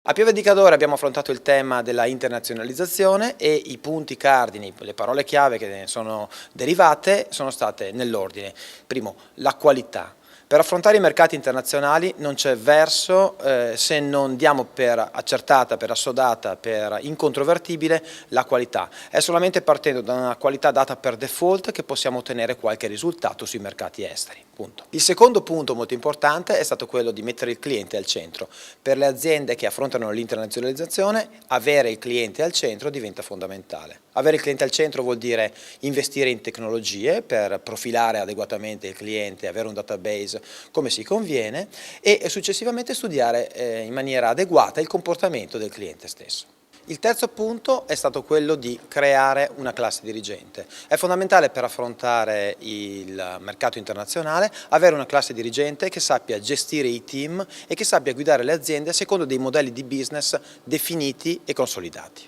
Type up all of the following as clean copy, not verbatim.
A Pieve di Cadore abbiamo affrontato il tema della internazionalizzazione e i punti cardini, le parole chiave che ne sono derivate sono state nell'ordine. Primo, la qualità. Per affrontare i mercati internazionali non c'è verso se non diamo per accertata, per assodata, per incontrovertibile la qualità. È solamente partendo da una qualità data per default che possiamo ottenere qualche risultato sui mercati esteri. Punto. Il secondo punto molto importante è stato quello di mettere il cliente al centro. Per le aziende che affrontano l'internazionalizzazione, avere il cliente al centro diventa fondamentale. Avere il cliente al centro vuol dire investire in tecnologie per profilare adeguatamente il cliente, avere un database come si conviene e successivamente studiare in maniera adeguata il comportamento del cliente stesso. Il terzo punto è stato quello di creare una classe dirigente. È fondamentale per affrontare il mercato internazionale avere una classe dirigente che sappia gestire i team e che sappia guidare le aziende secondo dei modelli di business definiti e consolidati.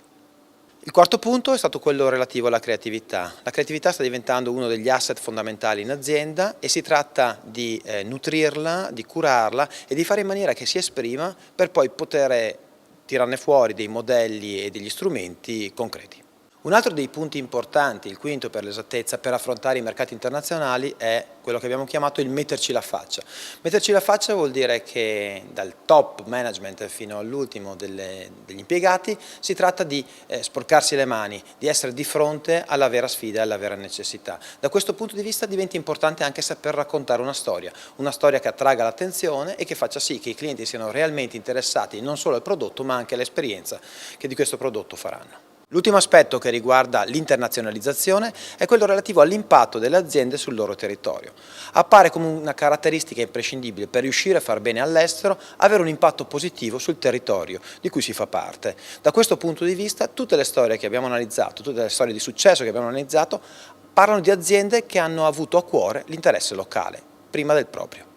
Il quarto punto è stato quello relativo alla creatività. La creatività sta diventando uno degli asset fondamentali in azienda e si tratta di nutrirla, di curarla e di fare in maniera che si esprima per poi poter tirarne fuori dei modelli e degli strumenti concreti. Un altro dei punti importanti, il quinto per l'esattezza, per affrontare i mercati internazionali è quello che abbiamo chiamato il metterci la faccia. Metterci la faccia vuol dire che dal top management fino all'ultimo degli impiegati si tratta di sporcarsi le mani, di essere di fronte alla vera sfida e alla vera necessità. Da questo punto di vista diventa importante anche saper raccontare una storia che attragga l'attenzione e che faccia sì che i clienti siano realmente interessati non solo al prodotto ma anche all'esperienza che di questo prodotto faranno. L'ultimo aspetto che riguarda l'internazionalizzazione è quello relativo all'impatto delle aziende sul loro territorio. Appare come una caratteristica imprescindibile per riuscire a far bene all'estero avere un impatto positivo sul territorio di cui si fa parte. Da questo punto di vista tutte le storie che abbiamo analizzato, tutte le storie di successo che abbiamo analizzato parlano di aziende che hanno avuto a cuore l'interesse locale, prima del proprio.